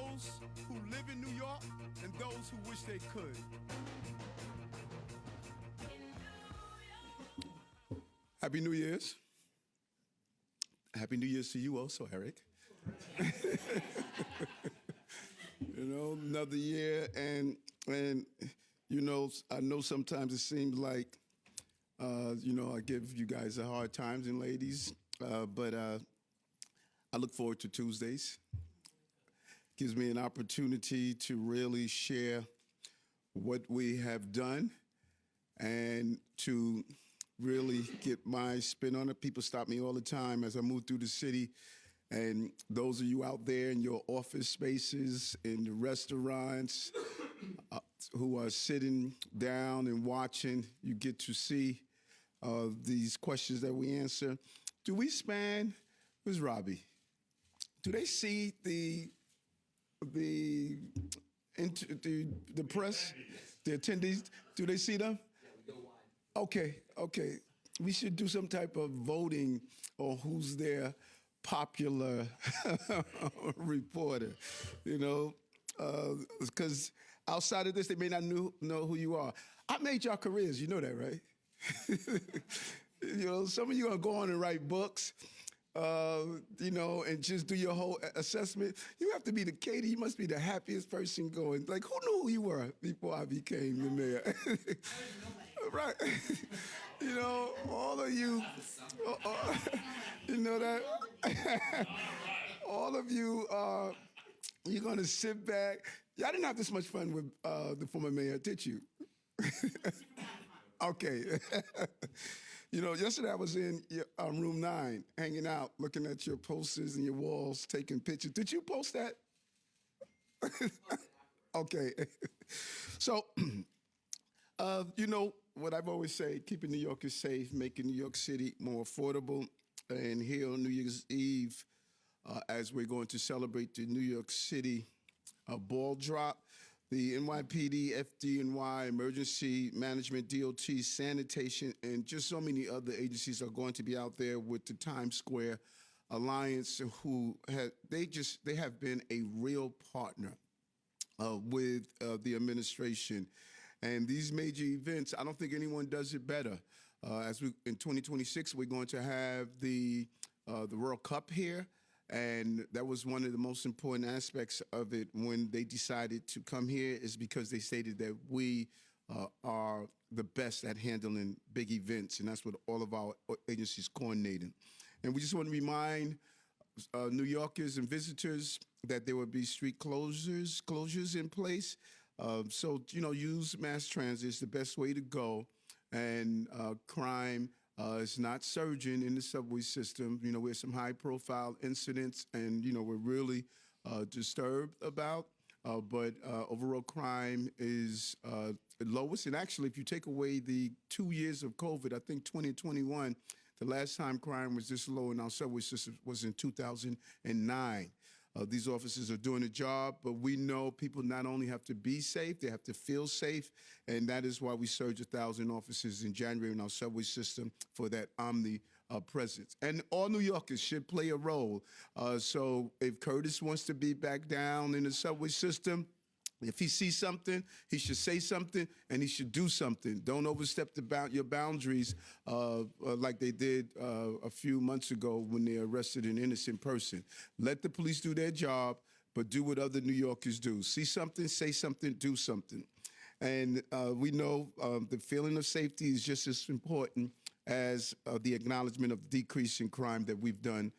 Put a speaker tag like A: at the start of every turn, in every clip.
A: those who live in New York and those who wish they could. Happy New Year's. Happy New Year's to you also, Eric. You know, another year, and you know, I know sometimes it seems like, you know, I give you guys a hard times and ladies, but I look forward to Tuesdays. Gives me an opportunity to really share what we have done and to really get my spin on it. People stop me all the time as I move through the city. And those of you out there in your office spaces, in the restaurants, who are sitting down and watching, you get to see these questions that we answer. Do we span? Where's Robbie? Do they see the press, the attendees? Do they see them?
B: Yeah, we go wide.
A: Okay. We should do some type of voting on who's their popular reporter, you know, because outside of this, they may not know who you are. I made your careers, you know that, right? You know, some of you are going on and write books, you know, and just do your whole assessment. You have to be the Katie. You must be the happiest person going. Like, who knew who you were before I became the mayor? Right. You know, all of you, you know that? All of you, you're going to sit back. Y'all didn't have this much fun with the former mayor, did you? Okay. You know, yesterday I was in room 9, hanging out, looking at your posters and your walls, taking pictures. Did you post that? Okay. So, you know, what I've always said, keeping New Yorkers safe, making New York City more affordable. And here on New Year's Eve, as we're going to celebrate the New York City ball drop, the NYPD, FDNY, Emergency Management, DOT, Sanitation, and just so many other agencies are going to be out there with the Times Square Alliance, who they have been a real partner with the administration. And these major events, I don't think anyone does it better. As we in 2026, we're going to have the World Cup here, and that was one of the most important aspects of it when they decided to come here, is because they stated that we are the best at handling big events, and that's what all of our agencies coordinating. And we just want to remind New Yorkers and visitors that there will be street closures in place. So, you know, use mass transit is the best way to go. And crime is not surging in the subway system. You know, we have some high-profile incidents, and, you know, we're really disturbed about. But overall crime is lowest. And actually, if you take away the 2 years of COVID, I think 2021, the last time crime was this low in our subway system was in 2009. These officers are doing a job, but we know people not only have to be safe, they have to feel safe, and that is why we surged 1,000 officers in January in our subway system for that omnipresence. And all New Yorkers should play a role. So if Curtis wants to be back down in the subway system, if he sees something, he should say something, and he should do something. Don't overstep your boundaries like they did a few months ago when they arrested an innocent person. Let the police do their job, but do what other New Yorkers do. See something, say something, do something. And we know the feeling of safety is just as important as the acknowledgement of decrease in crime that we've done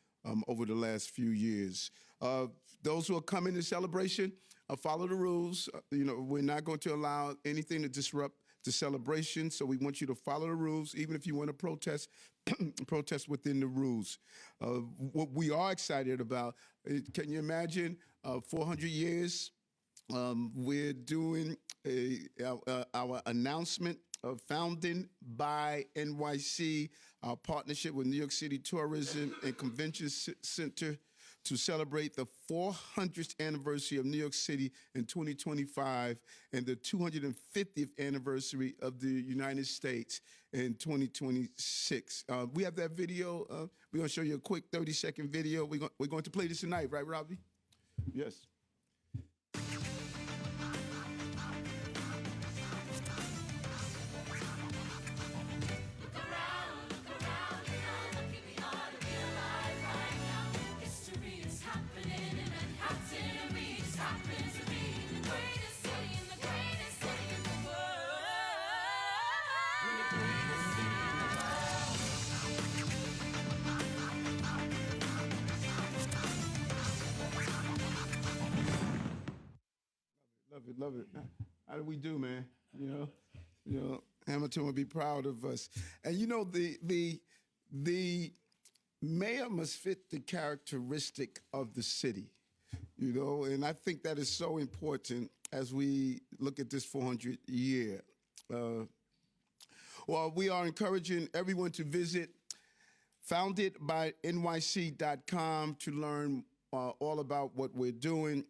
A: over the last few years. Those who are coming to celebration, follow the rules. You know, we're not going to allow anything to disrupt the celebration, so we want you to follow the rules. Even if you want to protest, protest within the rules. What we are excited about, can you imagine 400 years? We're doing our announcement of founding by NYC, our partnership with New York City Tourism and Convention Center, to celebrate the 400th anniversary of New York City in 2025 and the 250th anniversary of the United States in 2026. We have that video. We're going to show you a quick 30-second video. We're going to play this tonight, right, Robbie? Yes. Love it, love it. How do we do, man? Hamilton would be proud of us. And the mayor must fit the characteristic of the city, and I think that is so important as we look at this 400 year. Well, we are encouraging everyone to visit foundedbynyc.com to learn all about what we're doing.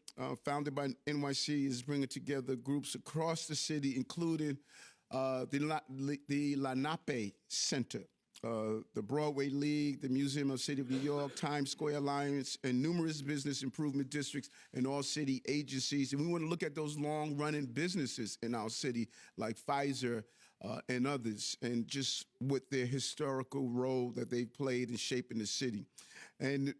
A: Founded by NYC is bringing together groups across the city, including the Lenape Center, the Broadway League, the Museum of City of New York, Times Square Alliance, and numerous business improvement districts and all city agencies. And we want to look at those long-running businesses in our city, like Pfizer and others, and just with their historical role that they've played in shaping the city. And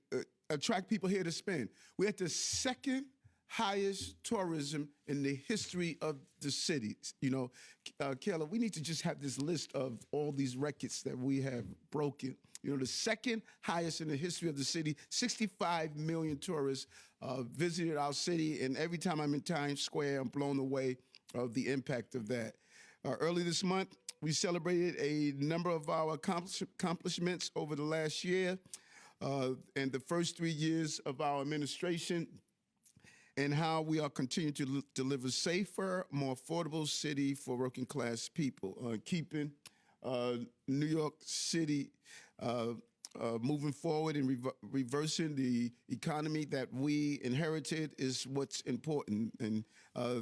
A: attract people here to spend. We're at the second highest tourism in the history of the city. Kayla, we need to just have this list of all these records that we have broken. The second highest in the history of the city, 65 million tourists visited our city, and every time I'm in Times Square, I'm blown away of the impact of that. Early this month, we celebrated a number of our accomplishments over the last year and the first 3 years of our administration, and how we are continuing to deliver safer, more affordable city for working class people, keeping New York City moving forward and reversing the economy that we inherited is what's important. And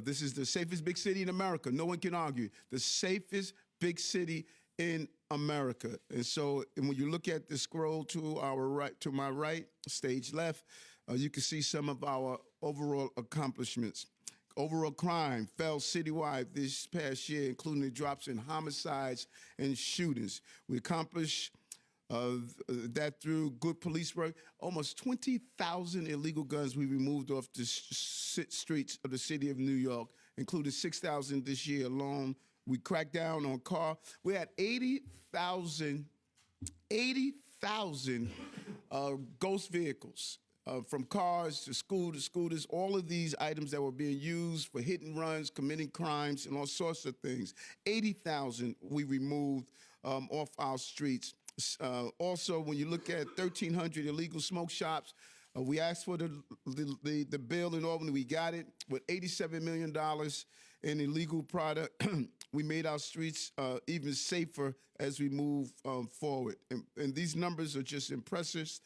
A: this is the safest big city in America. No one can argue. The safest big city in America. And so when you look at the scroll to our right, to my right, stage left, you can see some of our overall accomplishments. Overall crime fell citywide this past year, including the drops in homicides and shootings. We accomplished that through good police work. Almost 20,000 illegal guns we removed off the streets of the city of New York, including 6,000 this year alone. We cracked down on car. We had 80,000 ghost vehicles. From cars to scooters, all of these items that were being used for hit and runs, committing crimes, and all sorts of things. 80,000 we removed off our streets. Also, when you look at 1,300 illegal smoke shops, we asked for the bill in Albany. We got it with $87 million in illegal product. We made our streets even safer as we move forward. And these numbers are just impressive.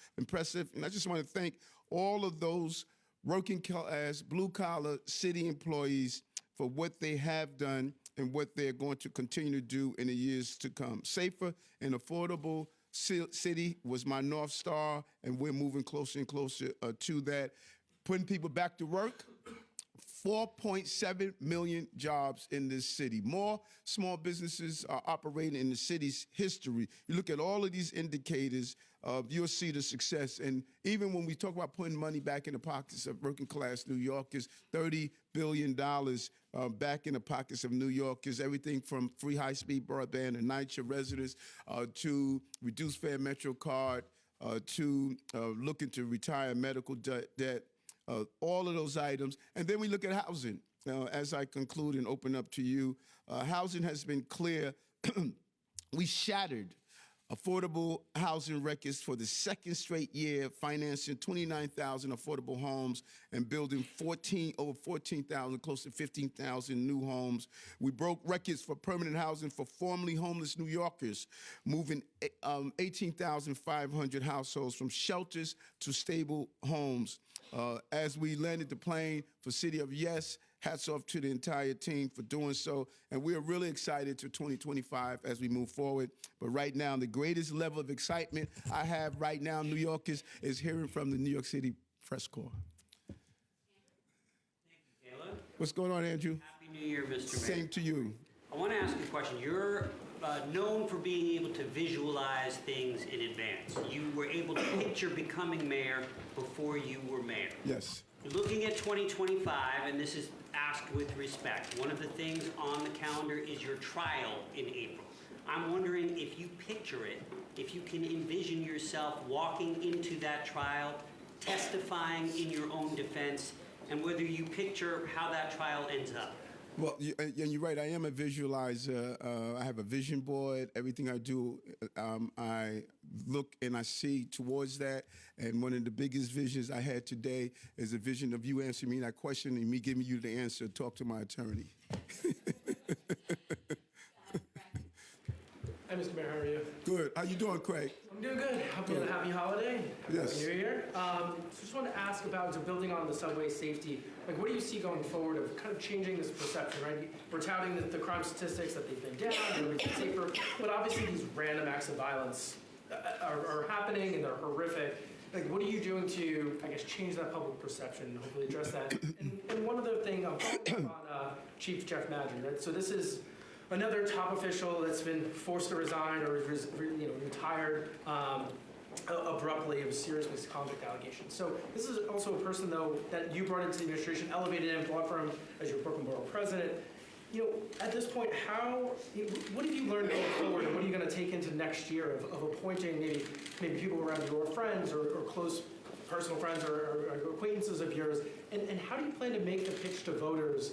A: And I just want to thank all of those working class, blue-collar city employees for what they have done and what they're going to continue to do in the years to come. Safer and affordable city was my North Star, and we're moving closer and closer to that. Putting people back to work. 4.7 million jobs in this city. More small businesses are operating in the city's history. You look at all of these indicators, you'll see the success. And even when we talk about putting money back in the pockets of working class New Yorkers, $30 billion back in the pockets of New Yorkers, everything from free high-speed broadband and NYCHA residents to reduced fare Metro card to looking to retire medical debt. All of those items. And then we look at housing. As I conclude and open up to you, housing has been clear. We shattered affordable housing records for the second straight year, financing 29,000 affordable homes and building over 14,000, close to 15,000 new homes. We broke records for permanent housing for formerly homeless New Yorkers, moving 18,500 households from shelters to stable homes. As we landed the plane for City of Yes, hats off to the entire team for doing so. And we are really excited to 2025 as we move forward. But right now, the greatest level of excitement I have right now, New Yorkers, is hearing from the New York City Press Corps.
B: Thank you, Caleb.
A: What's going on, Andrew?
B: Happy New Year, Mr. Mayor.
A: Same to you.
B: I want to ask you a question. You're known for being able to visualize things in advance. You were able to picture becoming mayor before you were mayor.
A: Yes.
B: Looking at 2025, and this is asked with respect, one of the things on the calendar is your trial in April. I'm wondering if you picture it, if you can envision yourself walking into that trial, testifying in your own defense, and whether you picture how that trial ends up.
A: Well, and you're right. I am a visualizer. I have a vision board. Everything I do, I look and I see towards that. And one of the biggest visions I had today is a vision of you answering me that question and me giving you the answer. Talk to my attorney.
C: Hi, Mr. Mayor. How are you?
A: Good. How you doing, Craig?
C: I'm doing good. Hope you had a happy holiday.
A: Yes.
C: Happy New Year. So just want to ask about building on the subway safety. Like, what do you see going forward of kind of changing this perception, right? We're touting the crime statistics that they've been down, they've been safer, but obviously these random acts of violence are happening and they're horrific. Like, what are you doing to, I guess, change that public perception and hopefully address that? And one other thing, I'm following up on Chief Jeff Madden, right? So this is another top official that's been forced to resign or retired abruptly of serious misconduct allegations. So this is also a person, though, that you brought into the administration, elevated him, brought from as your Brooklyn Borough president. At this point, what have you learned going forward, and what are you going to take into next year of appointing maybe people around your friends or close personal friends or acquaintances of yours, and how do you plan to make the pitch to voters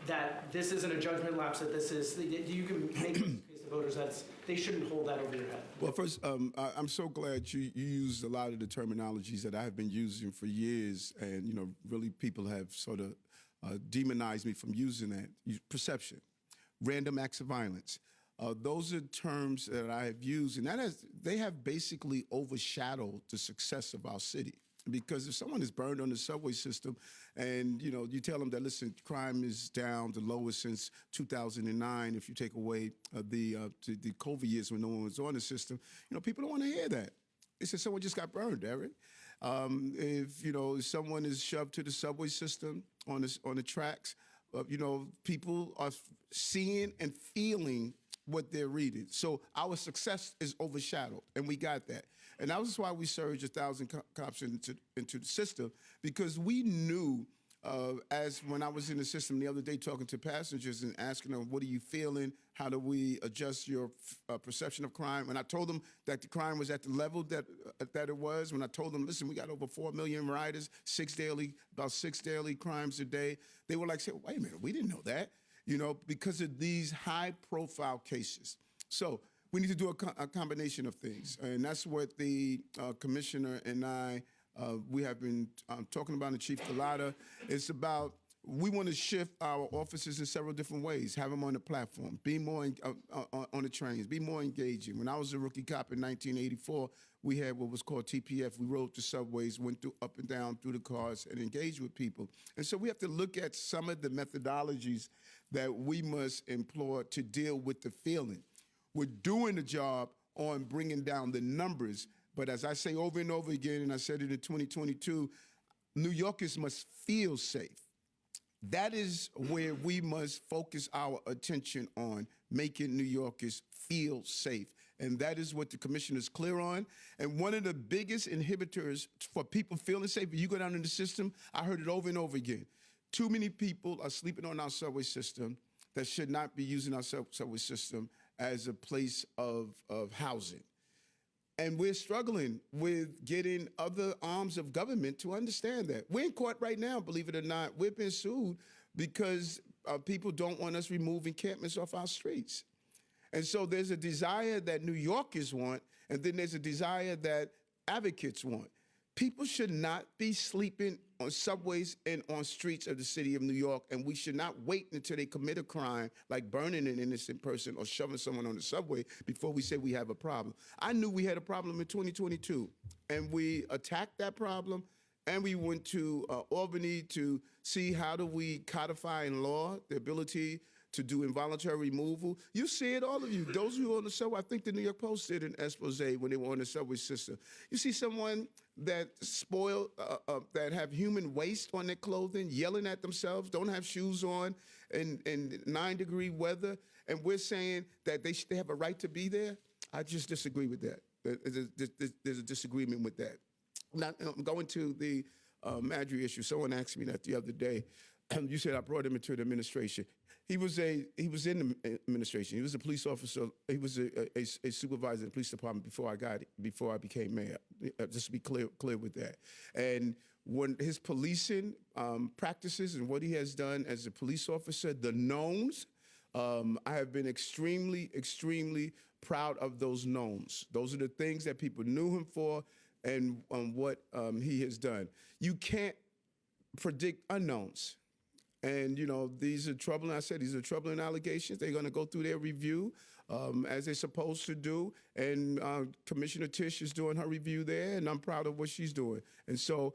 C: that this isn't a judgment lapse, that this is, you can make the case to voters that they shouldn't hold that over your head?
A: Well, first, I'm so glad you used a lot of the terminologies that I have been using for years, and really people have sort of demonized me from using that. Perception, random acts of violence. Those are terms that I have used, and they have basically overshadowed the success of our city. Because if someone is burned on the subway system and, you tell them that, listen, crime is down the lowest since 2009, if you take away the COVID years when no one was on the system, people don't want to hear that. They say someone just got burned, Eric. If someone is shoved to the subway system on the tracks, people are seeing and feeling what they're reading. So our success is overshadowed, and we got that. And that was why we surged 1,000 cops into the system, because we knew, as when I was in the system the other day talking to passengers and asking them, what are you feeling? How do we adjust your perception of crime? When I told them that the crime was at the level that it was, when I told them, listen, we got over 4 million riders, about 6 daily crimes a day, they were like, wait a minute, we didn't know that, because of these high-profile cases. So we need to do a combination of things, and that's what the commissioner and I, we have been talking about, and Chief Collada. It's about, we want to shift our officers in several different ways, have them on the platform, be more on the trains, be more engaging. When I was a rookie cop in 1984, we had what was called TPF. We rode the subways, went up and down through the cars, and engaged with people. And so we have to look at some of the methodologies that we must employ to deal with the feeling. We're doing the job on bringing down the numbers, but as I say over and over again, and I said it in 2022, New Yorkers must feel safe. That is where we must focus our attention on, making New Yorkers feel safe. And that is what the commissioner is clear on. And one of the biggest inhibitors for people feeling safe, you go down in the system, I heard it over and over again. Too many people are sleeping on our subway system that should not be using our subway system as a place of housing. And we're struggling with getting other arms of government to understand that. We're in court right now, believe it or not. We've been sued because people don't want us remove encampments off our streets. And so there's a desire that New Yorkers want, and then there's a desire that advocates want. People should not be sleeping on subways and on streets of the city of New York, and we should not wait until they commit a crime like burning an innocent person or shoving someone on the subway before we say we have a problem. I knew we had a problem in 2022, and we attacked that problem, and we went to Albany to see how do we codify in law the ability to do involuntary removal. You see it, all of you. Those who are on the subway, I think the New York Post did an expose when they were on the subway system. You see someone that spoiled, that have human waste on their clothing, yelling at themselves, don't have shoes on in 9-degree weather, and we're saying that they have a right to be there? I just disagree with that. There's a disagreement with that. Now, going to the Madry issue, someone asked me that the other day. you said I brought him into the administration. He was in the administration. He was a police officer. He was a supervisor in the police department before I became mayor. Just to be clear with that. And when his policing practices and what he has done as a police officer, the knowns, I have been extremely, extremely proud of those knowns. Those are the things that people knew him for, and what he has done. You can't predict unknowns. And, these are troubling, I said, these are troubling allegations. They're going to go through their review as they're supposed to do. And Commissioner Tisch is doing her review there, and I'm proud of what she's doing. And so,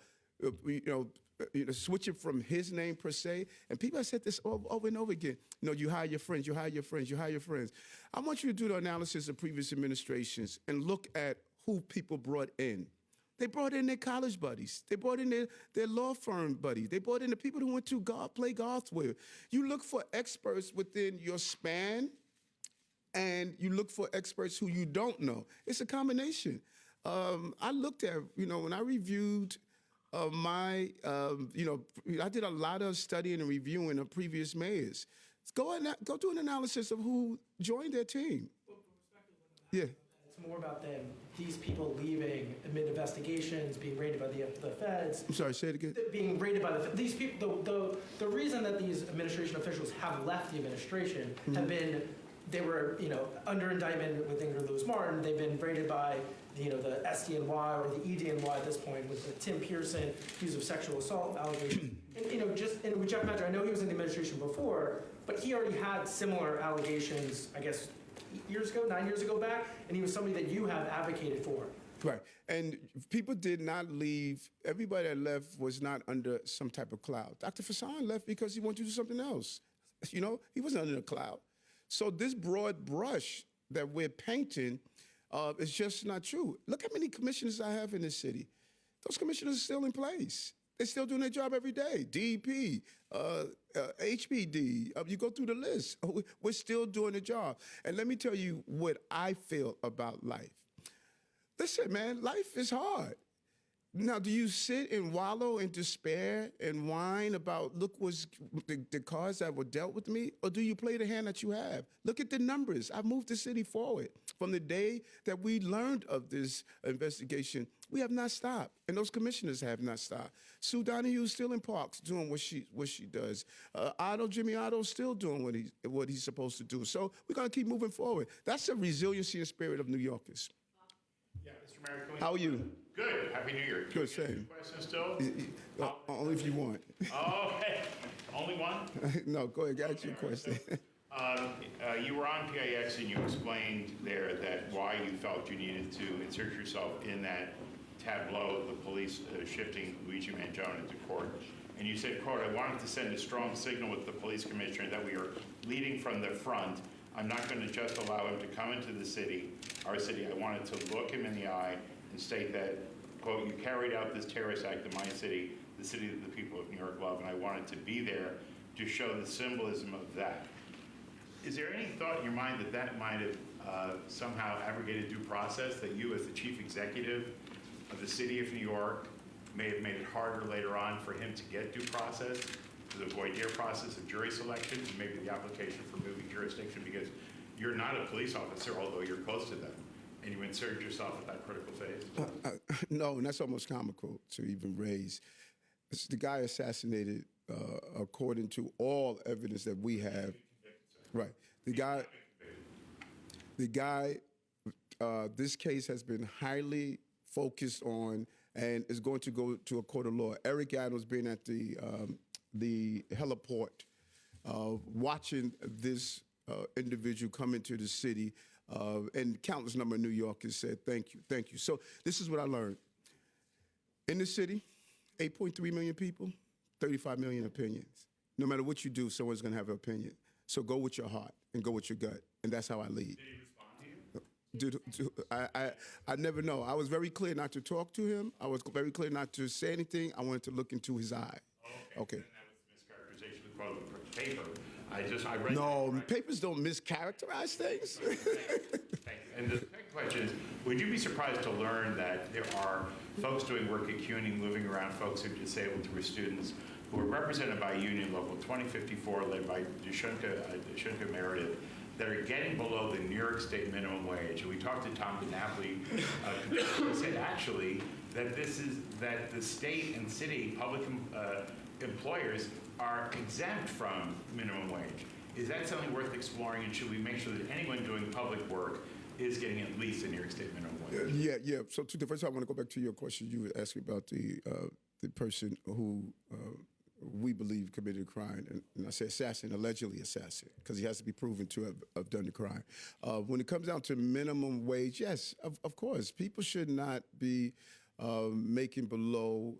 A: switching from his name per se, and people have said this over and over again, you hire your friends, you hire your friends, you hire your friends. I want you to do the analysis of previous administrations and look at who people brought in. They brought in their college buddies. They brought in their law firm buddies. They brought in the people who went to play golf with. You look for experts within your span, and you look for experts who you don't know. It's a combination. I looked at, when I reviewed I did a lot of studying and reviewing of previous mayors. Go do an analysis of who joined their team. Yeah.
C: It's more about these people leaving amid investigations, being raided by the feds.
A: I'm sorry, say it again.
C: Being raided by these people. The reason that these administration officials have left the administration have been, they were under indictment with Ingrid Lewis-Martin. They've been raided by the SDNY or the EDNY at this point with Tim Pearson, accused of sexual assault allegations. And with Jeff Madrick, I know he was in the administration before, but he already had similar allegations, I guess, 9 years ago back, and he was somebody that you have advocated for.
A: Right. And people did not leave. Everybody that left was not under some type of cloud. Dr. Fassan left because he wanted to do something else. He wasn't under a cloud. So this broad brush that we're painting is just not true. Look how many commissioners I have in this city. Those commissioners are still in place. They're still doing their job every day. DEP, HPD, you go through the list. We're still doing the job. And let me tell you what I feel about life. Listen, man, life is hard. Now, do you sit and wallow in despair and whine about, look, what's the cards that were dealt with me? Or do you play the hand that you have? Look at the numbers. I've moved the city forward. From the day that we learned of this investigation, we have not stopped. And those commissioners have not stopped. Sue Donahue's still in Parks doing what she does. Jimmy Otto's still doing what he's supposed to do. So we're going to keep moving forward. That's the resiliency and spirit of New Yorkers.
D: Yeah, Mr. Mayor,
A: how are you?
D: Good. Happy New Year.
A: Good, same.
D: Question still?
A: Only if you want.
D: Okay. Only one?
A: No, go ahead. Ask your question.
D: You were on PIX and you explained there that why you felt you needed to insert yourself in that tableau of the police shifting Luigi Mangione into court. And you said, quote, I wanted to send a strong signal with the police commissioner that we are leading from the front. I'm not going to just allow him to come into the city, our city. I wanted to look him in the eye and state that, quote, you carried out this terrorist act in my city, the city that the people of New York love, and I wanted to be there to show the symbolism of that. Is there any thought in your mind that that might have somehow abrogated due process, that you as the chief executive of the city of New York may have made it harder later on for him to get due process, to the voir dire process of jury selection, and maybe the application for moving jurisdiction, because you're not a police officer, although you're close to them, and you insert yourself at that critical phase?
A: No, and that's almost comical to even raise. The guy assassinated, according to all evidence that we have. Right. The guy, this case has been highly focused on and is going to go to a court of law. Eric Adams being at the heliport, watching this individual come into the city, and countless number of New Yorkers said, thank you, thank you. So this is what I learned. In the city, 8.3 million people, 35 million opinions. No matter what you do, someone's going to have an opinion. So go with your heart and go with your gut, and that's how I lead. Did he respond to you? I never know. I was very clear not to talk to him. I was very clear not to say anything. I wanted to look into his eye. Okay.
D: And that was a mischaracterization of the quote from the paper. I read
A: no,
D: that, right?
A: Papers don't mischaracterize things.
D: Thank you. And the second question is, would you be surprised to learn that there are folks doing work at CUNY moving around folks who are disabled, who are students, who are represented by Union Local 2054, led by Dushenka Meredith, that are getting below the New York State minimum wage. And we talked to Tom DiNapoli, who said actually that that the state and city public employers are exempt from minimum wage. Is that something worth exploring, and should we make sure that anyone doing public work is getting at least the New York State minimum wage?
A: Yeah. So the first, I want to go back to your question. You were asking about the person who we believe committed a crime, and I say assassin, allegedly assassin, because he has to be proven to have done the crime. When it comes down to minimum wage, yes, of course, people should not be making below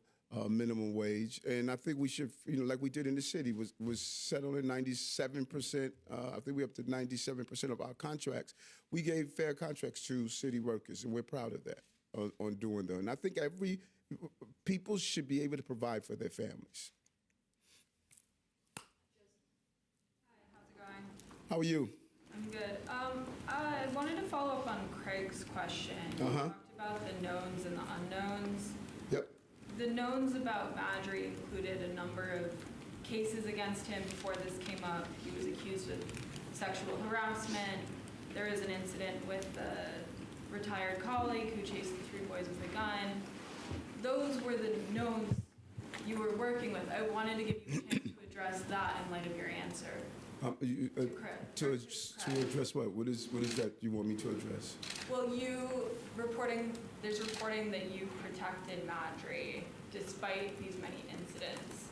A: minimum wage, and I think we should, like we did in the city, was settled at 97%. I think we're up to 97% of our contracts. We gave fair contracts to city workers, and we're proud of that on doing that. And I think people should be able to provide for their families.
E: Hi, how's it going?
A: How are you?
E: I'm good. I wanted to follow up on Craig's question. You talked about the knowns and the unknowns.
A: Yep.
E: The knowns about Madry included a number of cases against him before this came up. He was accused of sexual harassment. There was an incident with a retired colleague who chased the 3 boys with a gun. Those were the knowns you were working with. I wanted to give you a chance to address that in light of your answer.
A: To address what? What is that you want me to address?
E: Well, there's reporting that you protected Madry despite these many incidents.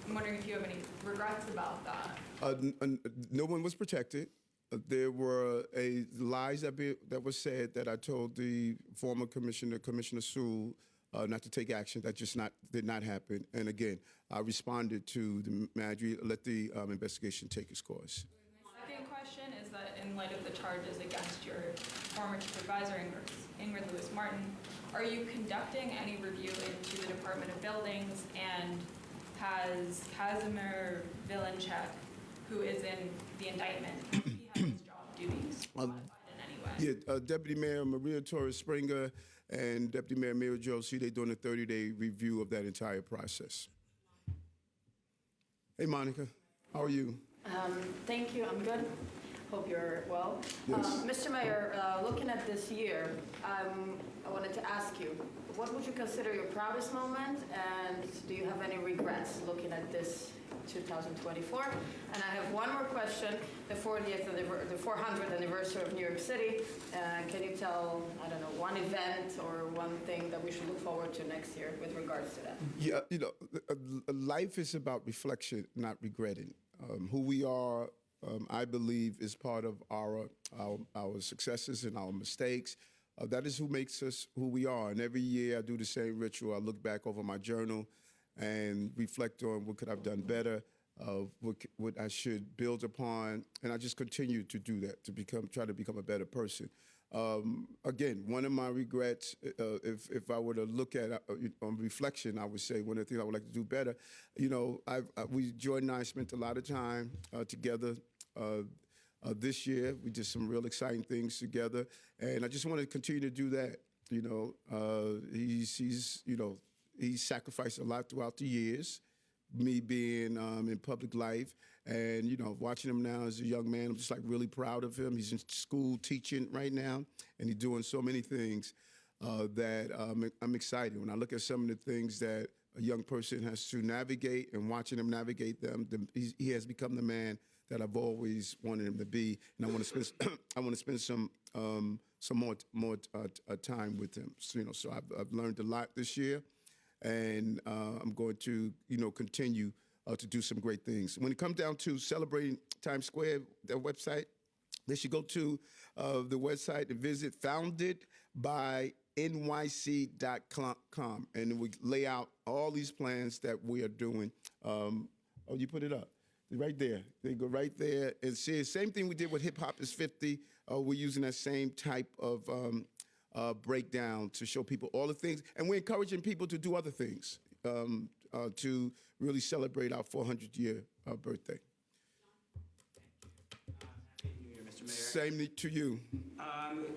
E: I'm wondering if you have any regrets about that.
A: No one was protected. There were lies that were said that I told the former commissioner, Commissioner Sewell, not to take action. That just did not happen. And again, I responded to the Madry, let the investigation take its course.
E: My second question is that in light of the charges against your former supervisor, Ingrid Lewis Martin, are you conducting any review into the Department of Buildings, and has Kazimir Vilenchek, who is in the indictment, he has his job duties modified in any way?
A: Yeah, Deputy Mayor Maria Torres Springer and Deputy Mayor Mary Jo, they're doing a 30-day review of that entire process. Hey, Monica, how are you?
F: Thank you. I'm good. Hope you're well.
A: Yes.
F: Mr. Mayor, looking at this year, I wanted to ask you, what would you consider your proudest moment, and do you have any regrets looking at this 2024? And I have one more question. The 400th anniversary of New York City. Can you tell, I don't know, one event or one thing that we should look forward to next year with regards to that?
A: Yeah, life is about reflection, not regretting. Who we are, I believe, is part of our successes and our mistakes. That is who makes us who we are. And every year I do the same ritual. I look back over my journal and reflect on what could I've done better, what I should build upon, and I just continue to do that, to try to become a better person. Again, one of my regrets, if I were to look at on reflection, I would say one of the things I would like to do better. Jordan and I spent a lot of time together. This year, we did some real exciting things together, and I just want to continue to do that. He's sacrificed a lot throughout the years, me being in public life, and watching him now as a young man, I'm just like really proud of him. He's in school teaching right now, and he's doing so many things that I'm excited. When I look at some of the things that a young person has to navigate, and watching him navigate them, he has become the man that I've always wanted him to be, and I want to spend some more time with him. So I've learned a lot this year, and I'm going to continue to do some great things. When it comes down to celebrating Times Square, their website, they should go to the website and visit foundedby NYC.com, and we lay out all these plans that we are doing. You put it up. Right there. They go right there and see the same thing we did with Hip Hop is 50. We're using that same type of breakdown to show people all the things. And we're encouraging people to do other things to really celebrate our 400-year birthday.
B: Happy New Year, Mr.
A: Same to you.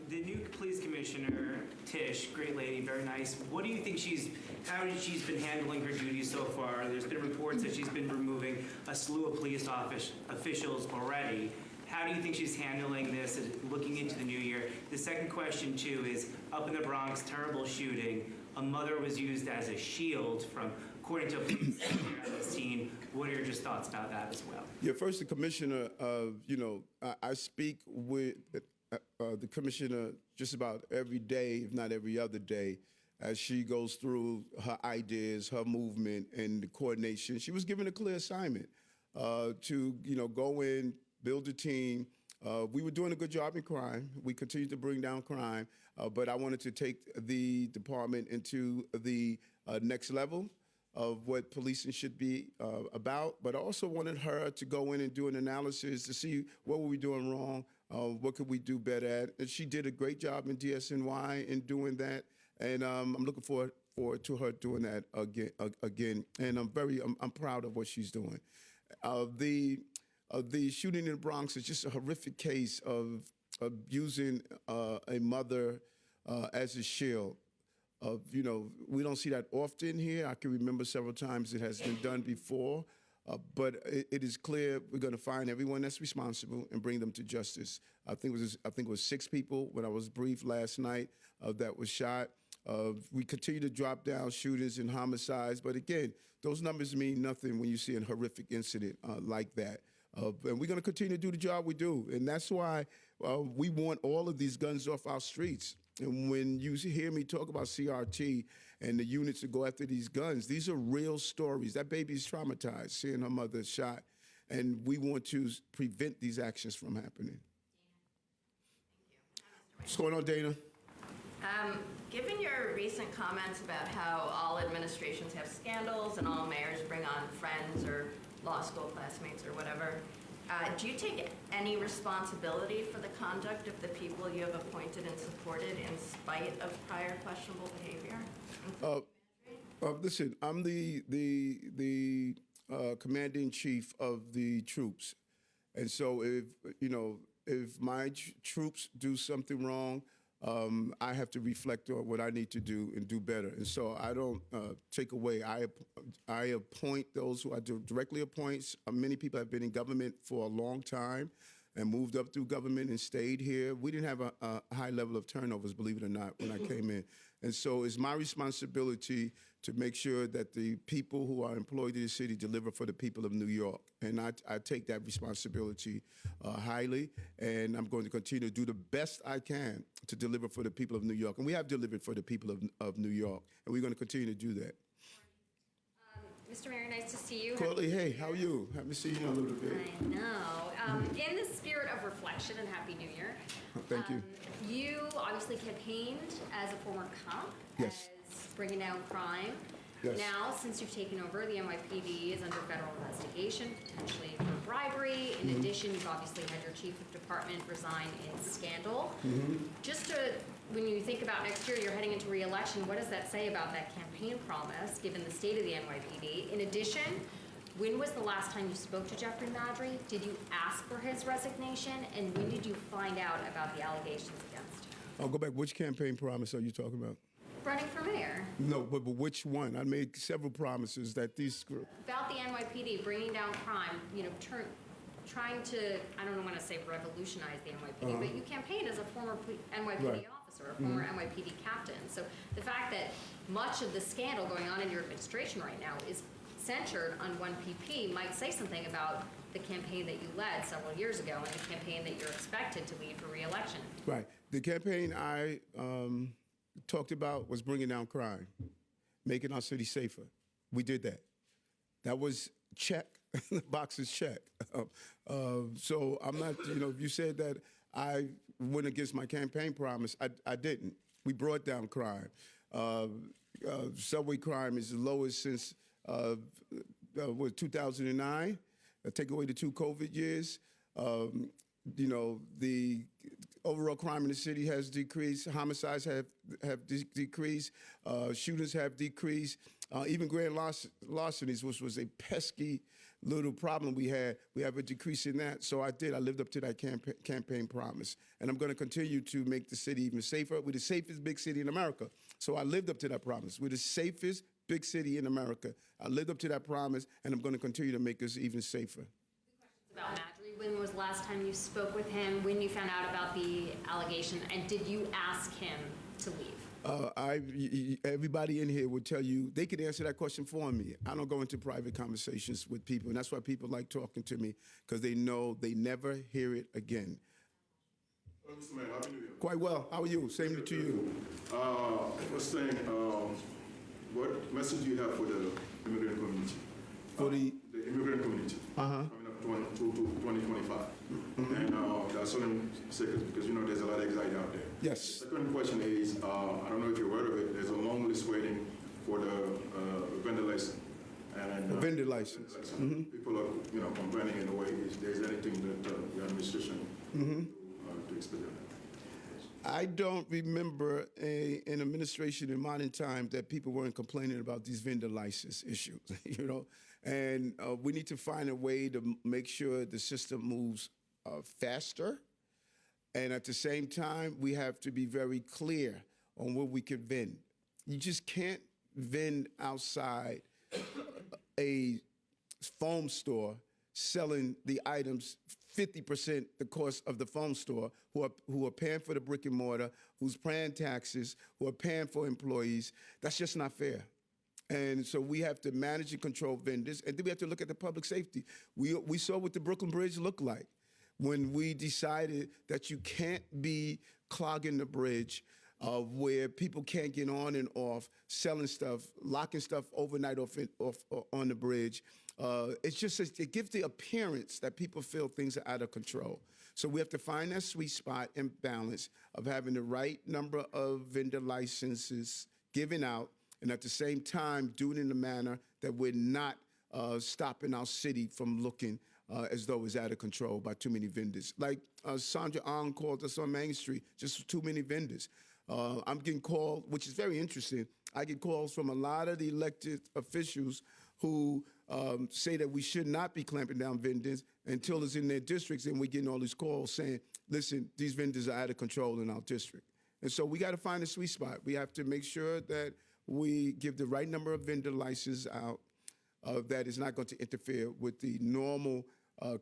G: The new police commissioner, Tish, great lady, very nice. What do you think how she's been handling her duties so far? There's been reports that she's been removing a slew of police officials already. How do you think she's handling this looking into the new year? The second question, too, is up in the Bronx, terrible shooting. A mother was used as a shield from, according to a police on the scene. What are your just thoughts about that as well?
A: Yeah, first, the commissioner, I speak with the commissioner just about every day, if not every other day, as she goes through her ideas, her movement, and the coordination. She was given a clear assignment to, go in, build a team. We were doing a good job in crime. We continue to bring down crime, but I wanted to take the department into the next level of what policing should be about, but I also wanted her to go in and do an analysis to see what were we doing wrong, what could we do better at. And she did a great job in DSNY in doing that, and I'm looking forward to her doing that again. And I'm proud of what she's doing. The shooting in the Bronx is just a horrific case of using a mother as a shield. We don't see that often here. I can remember several times it has been done before, but it is clear we're going to find everyone that's responsible and bring them to justice. I think it was 6 people when I was briefed last night that was shot. We continue to drop down shootings and homicides, but again, those numbers mean nothing when you see a horrific incident like that. And we're going to continue to do the job we do, and that's why we want all of these guns off our streets. And when you hear me talk about CRT and the units that go after these guns, these are real stories. That baby's traumatized, seeing her mother shot, and we want to prevent these actions from happening. What's going on, Dana?
F: Given your recent comments about how all administrations have scandals and all mayors bring on friends or law school classmates or whatever, do you take any responsibility for the conduct of the people you have appointed and supported in spite of prior questionable behavior?
A: Listen, I'm the commanding chief of the troops, and so if my troops do something wrong, I have to reflect on what I need to do and do better. And so I don't take away. I appoint those who I directly appoint. Many people have been in government for a long time and moved up through government and stayed here. We didn't have a high level of turnovers, believe it or not, when I came in. And so it's my responsibility to make sure that the people who are employed in the city deliver for the people of New York. And I take that responsibility highly, and I'm going to continue to do the best I can to deliver for the people of New York. And we have delivered for the people of New York, and we're going to continue to do that.
H: Mr. Mayor, nice to see you.
A: Courtney, hey, how are you? Haven't seen you in a little bit.
H: I know. In the spirit of reflection, and Happy New Year.
A: Thank you.
H: You obviously campaigned as a former cop,
A: Yes.
H: as bringing down crime.
A: Yes.
H: Now, since you've taken over, the NYPD is under federal investigation, potentially for bribery. In addition, you've obviously had your chief of department resign in scandal. Just when you think about next year, you're heading into re-election, what does that say about that campaign promise, given the state of the NYPD? In addition, when was the last time you spoke to Jeffrey Maddrey? Did you ask for his resignation? And when did you find out about the allegations against him?
A: I'll go back. Which campaign promise are you talking about?
H: Running for mayor.
A: No, but which one? I made several promises that these.
H: About the NYPD, bringing down crime, trying to, I don't want to say revolutionize the NYPD, but you campaigned as a former NYPD
A: Right.
H: officer, a former NYPD captain. So the fact that much of the scandal going on in your administration right now is centered on one PP might say something about the campaign that you led several years ago and the campaign that you're expected to lead for re-election.
A: Right. The campaign I talked about was bringing down crime, making our city safer. We did that. That was check. The box is check. So I'm not, you said that I went against my campaign promise. I didn't. We brought down crime. Subway crime is the lowest since 2009. Take away the 2 COVID years. The overall crime in the city has decreased. Homicides have decreased. Shootings have decreased. Even grand larcenies, which was a pesky little problem we have a decrease in that. So I lived up to that campaign promise. And I'm going to continue to make the city even safer. We're the safest big city in America. So I lived up to that promise. We're the safest big city in America. I lived up to that promise, and I'm going to continue to make us even safer.
H: About Madry, when was the last time you spoke with him, when you found out about the allegation, and did you ask him to leave?
A: Everybody in here would tell you they could answer that question for me. I don't go into private conversations with people, and that's why people like talking to me, because they know they never hear it again.
I: Mr. Mayor, Happy New Year.
A: Quite well. How are you? Same to you.
I: First thing, what message do you have for the immigrant community?
A: For the
I: immigrant community coming up to 2025. And there are certain sectors, because there's a lot of anxiety out there.
A: Yes.
I: Second question is, I don't know if you're aware of it, there's a long list waiting for the vendor license. And,
A: vendor license.
I: People are, complaining in a way. If there's anything that the administration to expedite that.
A: I don't remember an administration in modern times that people weren't complaining about these vendor license issues, And we need to find a way to make sure the system moves faster. And at the same time, we have to be very clear on what we can vend. You just can't vend outside a foam store selling the items 50% the cost of the foam store, who are paying for the brick and mortar, who's paying taxes, who are paying for employees. That's just not fair. And so we have to manage and control vendors, and then we have to look at the public safety. We saw what the Brooklyn Bridge looked like when we decided that you can't be clogging the bridge where people can't get on and off, selling stuff, locking stuff overnight off on the bridge. It gives the appearance that people feel things are out of control. So we have to find that sweet spot and balance of having the right number of vendor licenses given out, and at the same time do it in a manner that we're not stopping our city from looking as though it's out of control by too many vendors. Like Sandra Ong called us on Main Street, just too many vendors. I'm getting called, which is very interesting. I get calls from a lot of the elected officials who say that we should not be clamping down vendors until it's in their districts, and we're getting all these calls saying, listen, these vendors are out of control in our district. And so we got to find a sweet spot. We have to make sure that we give the right number of vendor licenses out that is not going to interfere with the normal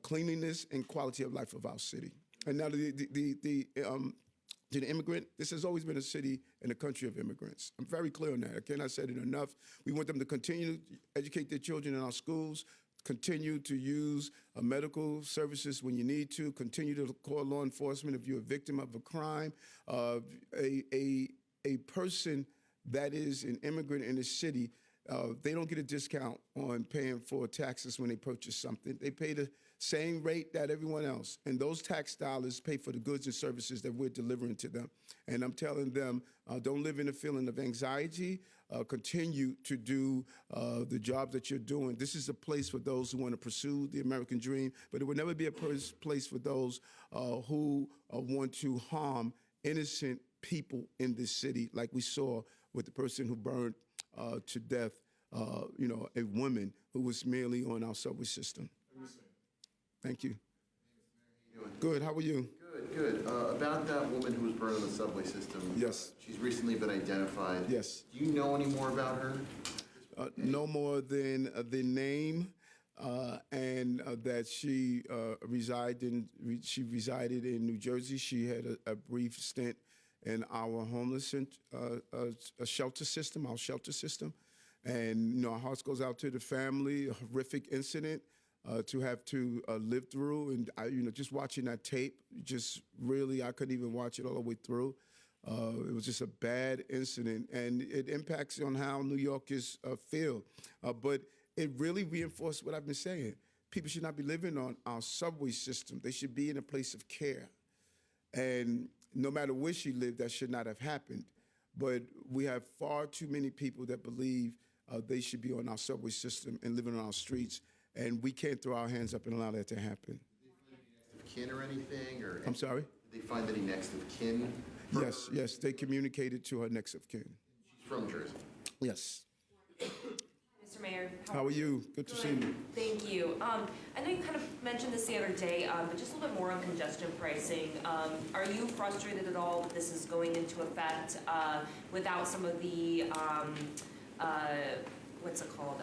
A: cleanliness and quality of life of our city. And now to the immigrant, this has always been a city and a country of immigrants. I'm very clear on that. I cannot say it enough. We want them to continue to educate their children in our schools, continue to use medical services when you need to, continue to call law enforcement if you're a victim of a crime. A person that is an immigrant in the city, they don't get a discount on paying for taxes when they purchase something. They pay the same rate that everyone else. And those tax dollars pay for the goods and services that we're delivering to them. And I'm telling them, don't live in a feeling of anxiety. Continue to do the job that you're doing. This is a place for those who want to pursue the American dream, but it will never be a place for those who want to harm innocent people in this city, like we saw with the person who burned to death, a woman who was merely on our subway system. Thank you. Good. How are you?
J: Good. About that woman who was burned on the subway system.
A: Yes.
J: She's recently been identified.
A: Yes.
J: Do you know any more about her?
A: No more than the name and that she resided in New Jersey. She had a brief stint in our homeless shelter system, And, our hearts goes out to the family, a horrific incident to have to live through. And, just watching that tape, I couldn't even watch it all the way through. It was just a bad incident, and it impacts on how New Yorkers feel. But it really reinforced what I've been saying. People should not be living on our subway system. They should be in a place of care. And no matter where she lived, that should not have happened. But we have far too many people that believe they should be on our subway system and living on our streets, and we can't throw our hands up and allow that to happen.
J: Of kin or anything? Or
A: I'm sorry?
J: Did they find any next of kin?
A: Yes, they communicated to her next of kin.
J: She's from Jersey.
A: Yes.
H: Mr.
K: Mayor.
A: How are you? Good to see you.
K: Thank you. I know you kind of mentioned this the other day, but just a little bit more on congestion pricing. Are you frustrated at all that this is going into effect without some of the, what's it called?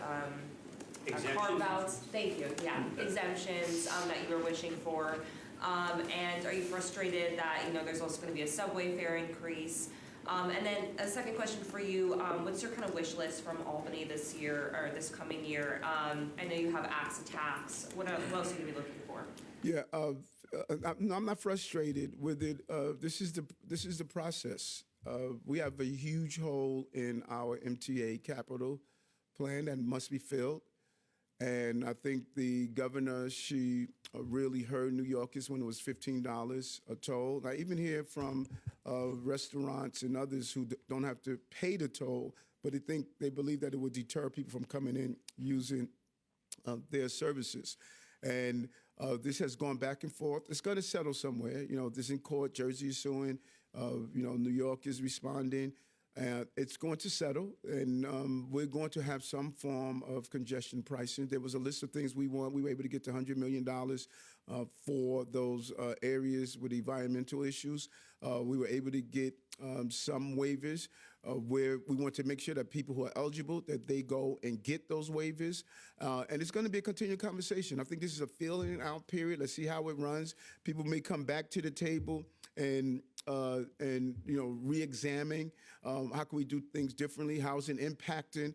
B: Exemptions?
K: Carve-outs. Thank you. Yeah, exemptions that you were wishing for. And are you frustrated that, there's also going to be a subway fare increase? And then a second question for you, what's your kind of wish list from Albany this year, or this coming year? I know you have acts of tax. What else are you going to be looking for?
A: Yeah, I'm not frustrated with it. This is the process. We have a huge hole in our MTA capital plan that must be filled. And I think the governor, she really heard New Yorkers when it was $15 a toll. I even hear from restaurants and others who don't have to pay the toll, but they believe that it would deter people from coming in using their services. And this has gone back and forth. It's going to settle somewhere. This in court. Jersey is suing. New York is responding. It's going to settle, and we're going to have some form of congestion pricing. There was a list of things we want. We were able to get to $100 million for those areas with environmental issues. We were able to get some waivers where we want to make sure that people who are eligible, that they go and get those waivers. And it's going to be a continued conversation. I think this is a feeling out period. Let's see how it runs. People may come back to the table and re-examine how can we do things differently, how is it impacting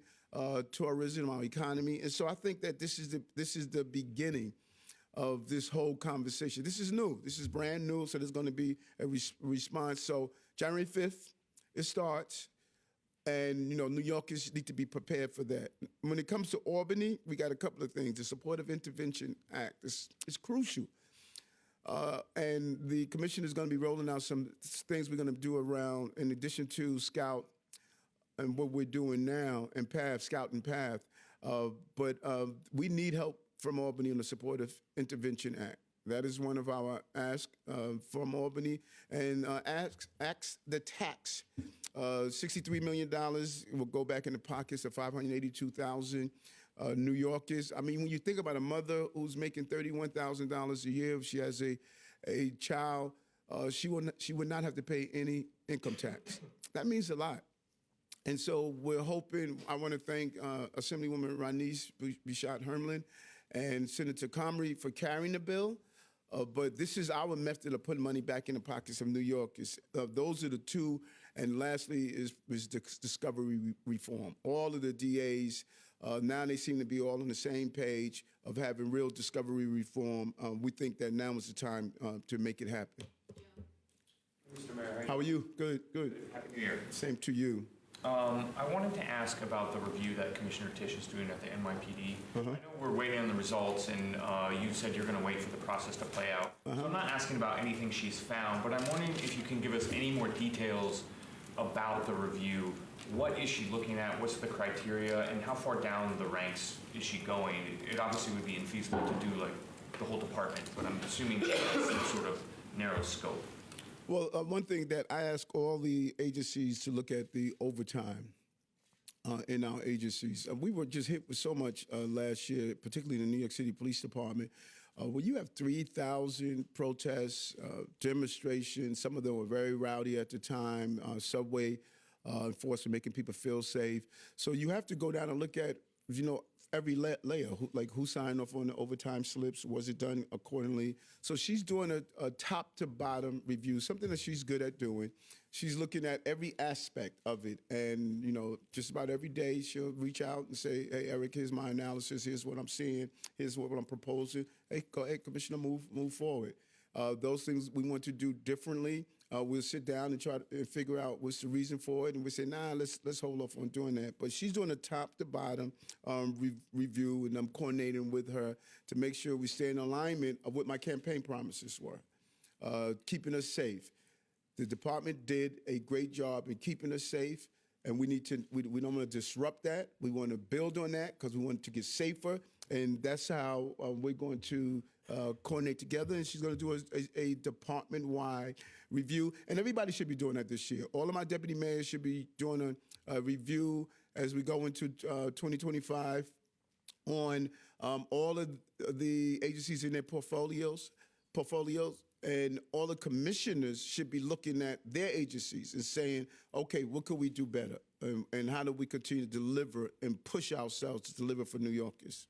A: tourism, our economy. And so I think that this is the beginning of this whole conversation. This is new. This is brand new, so there's going to be a response. So January 5th, it starts, and New Yorkers need to be prepared for that. When it comes to Albany, we got a couple of things. The Supportive Intervention Act is crucial. And the commission is going to be rolling out some things we're going to do around, in addition to Scout and what we're doing now, and PATH, Scout and PATH. But we need help from Albany on the Supportive Intervention Act. That is one of our asks from Albany. And asks the tax. $63 million will go back in the pockets of 582,000 New Yorkers. I mean, when you think about a mother who's making $31,000 a year, if she has a child, she would not have to pay any income tax. That means a lot. And so we're hoping. I want to thank Assemblywoman Ranice Bichat-Hermelin and Senator Comrie for carrying the bill. But this is our method of putting money back in the pockets of New Yorkers. Those are the two. And lastly is discovery reform. All of the DAs, now they seem to be all on the same page of having real discovery reform. We think that now is the time to make it happen.
L: Mr. Mayor,
A: how are you? Good, good.
L: Happy New Year.
A: Same to you.
L: I wanted to ask about the review that Commissioner Tisch is doing at the NYPD. I know we're waiting on the results, and you said you're going to wait for the process to play out. So I'm not asking about anything she's found, but I'm wondering if you can give us any more details about the review. What is she looking at? What's the criteria? And how far down the ranks is she going? It obviously would be infeasible to do like the whole department, but I'm assuming she has some sort of narrow scope.
A: Well, one thing that I ask all the agencies to look at the overtime in our agencies. We were just hit with so much last year, particularly in the New York City Police Department. When you have 3,000 protests, demonstrations, some of them were very rowdy at the time, subway enforcement making people feel safe. So you have to go down and look at, every layer, who signed off on the overtime slips, was it done accordingly? So she's doing a top to bottom review, something that she's good at doing. She's looking at every aspect of it. And, just about every day she'll reach out and say, hey, Eric, here's my analysis. Here's what I'm seeing. Here's what I'm proposing. Hey, go ahead, Commissioner, move forward. Those things we want to do differently. We'll sit down and try to figure out what's the reason for it, and we say, nah, let's hold off on doing that. But she's doing a top to bottom review, and I'm coordinating with her to make sure we stay in alignment of what my campaign promises were, keeping us safe. The department did a great job in keeping us safe, and we don't want to disrupt that. We want to build on that because we want to get safer, and that's how we're going to coordinate together, and she's going to do a department-wide review, and everybody should be doing that this year. All of my deputy mayors should be doing a review as we go into 2025 on all of the agencies in their portfolios, and all the commissioners should be looking at their agencies and saying, okay, what could we do better? And how do we continue to deliver and push ourselves to deliver for New Yorkers?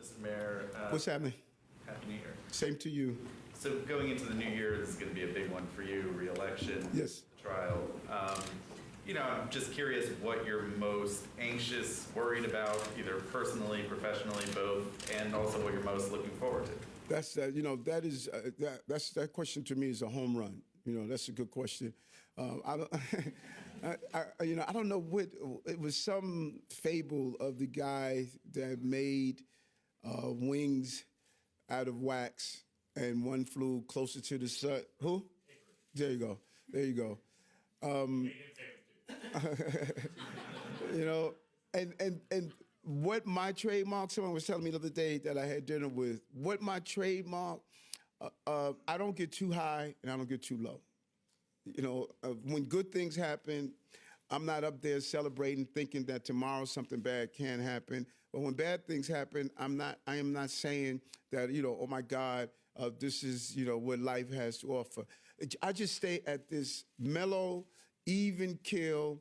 M: Mr. Mayor.
A: What's happening?
M: Happy New Year.
A: Same to you.
M: So going into the new year, this is going to be a big one for you, re-election.
A: Yes.
M: Trial. I'm just curious what you're most anxious, worried about, either personally, professionally, both, and also what you're most looking forward to.
A: That's that question to me is a home run. That's a good question. I don't know what it was. Some fable of the guy that made wings out of wax, and one flew closer to the sun. Who? There you go. There you go. And what my trademark, someone was telling me the other day that I had dinner with, what my trademark, I don't get too high and I don't get too low. When good things happen, I'm not up there celebrating, thinking that tomorrow something bad can happen. But when bad things happen, I am not saying that, oh my God, this is, what life has to offer. I just stay at this mellow, even keel,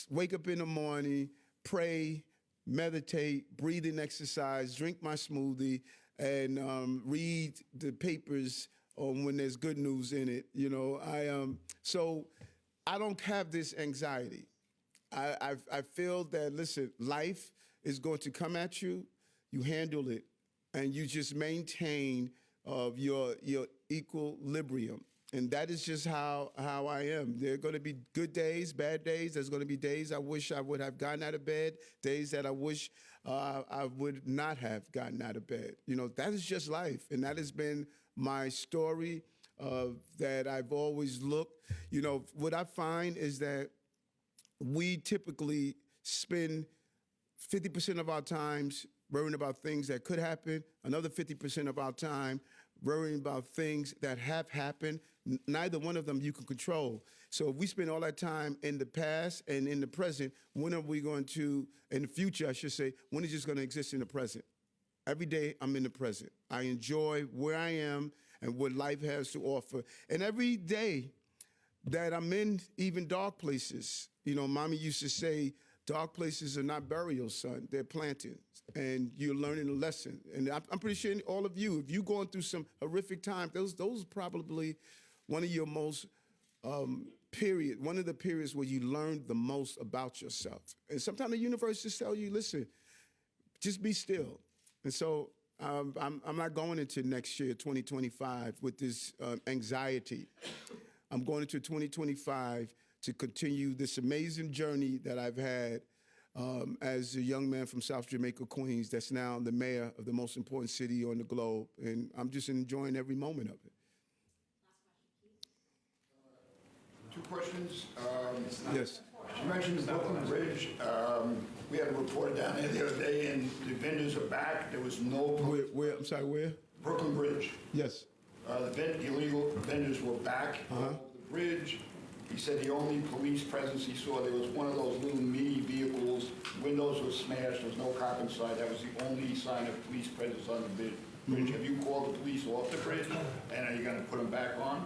A: wake up in the morning, pray, meditate, breathing exercise, drink my smoothie, and read the papers when there's good news in it. So I don't have this anxiety. I feel that, listen, life is going to come at you, you handle it, and you just maintain your equilibrium. And that is just how I am. There are going to be good days, bad days. There's going to be days I wish I would have gotten out of bed, days that I wish I would not have gotten out of bed. That is just life. And that has been my story that I've always looked. What I find is that we typically spend 50% of our times worrying about things that could happen, another 50% of our time worrying about things that have happened. Neither one of them you can control. So if we spend all that time in the past and in the present, when are we going to, in the future, I should say, when is this going to exist in the present? Every day I'm in the present. I enjoy where I am and what life has to offer. And every day that I'm in even dark places, Mommy used to say, dark places are not burial, son. They're planting, and you're learning a lesson. And I'm pretty sure all of you, if you're going through some horrific times, those are probably one of your most one of the periods where you learn the most about yourself. And sometimes the universe just tell you, listen, just be still. And so I'm not going into next year, 2025, with this anxiety. I'm going into 2025 to continue this amazing journey that I've had as a young man from South Jamaica, Queens, that's now the mayor of the most important city on the globe. And I'm just enjoying every moment of it.
I: Two questions.
A: Yes.
I: You mentioned Brooklyn Bridge. We had a reporter down there the other day, and the vendors are back. There was no...
A: Where? I'm sorry, where?
I: Brooklyn Bridge.
A: Yes.
I: The illegal vendors were back on the bridge. He said the only police presence he saw, there was one of those little mini vehicles, windows were smashed, there was no cop inside. That was the only sign of police presence on the bridge. Have you called the police off the bridge, and are you going to put them back on?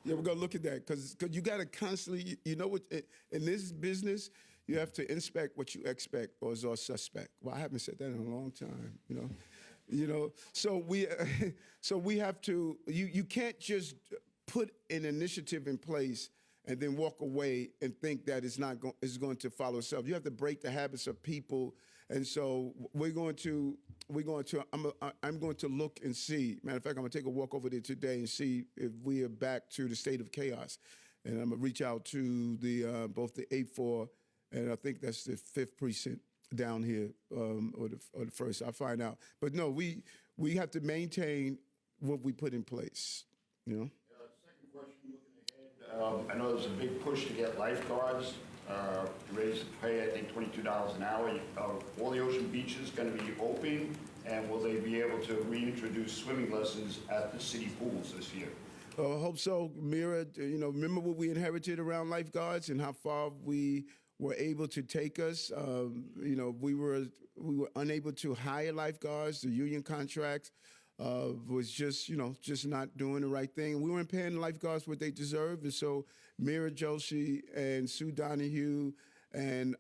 A: Yeah, we're going to look at that, because you got to constantly, what, in this business, you have to inspect what you expect or is our suspect. Well, I haven't said that in a long time, So we have to, you can't just put an initiative in place and then walk away and think that it's going to follow itself. You have to break the habits of people, and so I'm going to look and see. Matter of fact, I'm going to take a walk over there today and see if we are back to the state of chaos, and I'm going to reach out to the both the 8-4 and I think that's the 5th precinct down here, or the first. I'll find out. But no, we have to maintain what we put in place.
I: Second question, looking ahead, I know there's a big push to get lifeguards, to raise the pay, I think $22 an hour. All the ocean beaches going to be open, and will they be able to reintroduce swimming lessons at the city pools this year?
A: I hope so. Mira, remember what we inherited around lifeguards and how far we were able to take us. We were unable to hire lifeguards. The union contracts was just not doing the right thing. We weren't paying the lifeguards what they deserve. And so Mira Joshi and Sue Donahue and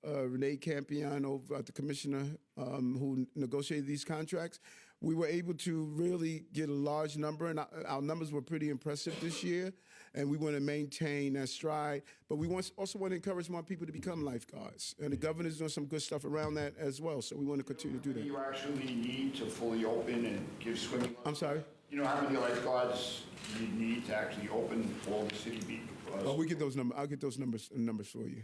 A: Renee Campiano, the commissioner who negotiated these contracts, we were able to really get a large number, and our numbers were pretty impressive this year, and we want to maintain that stride. But we also want to encourage more people to become lifeguards, and the governor's doing some good stuff around that as well, so we want to continue to do that.
I: You actually need to fully open and give swimming.
A: I'm sorry?
I: You know how many lifeguards you need to actually open all the city beach?
A: Oh, we get those numbers. I'll get those numbers for you.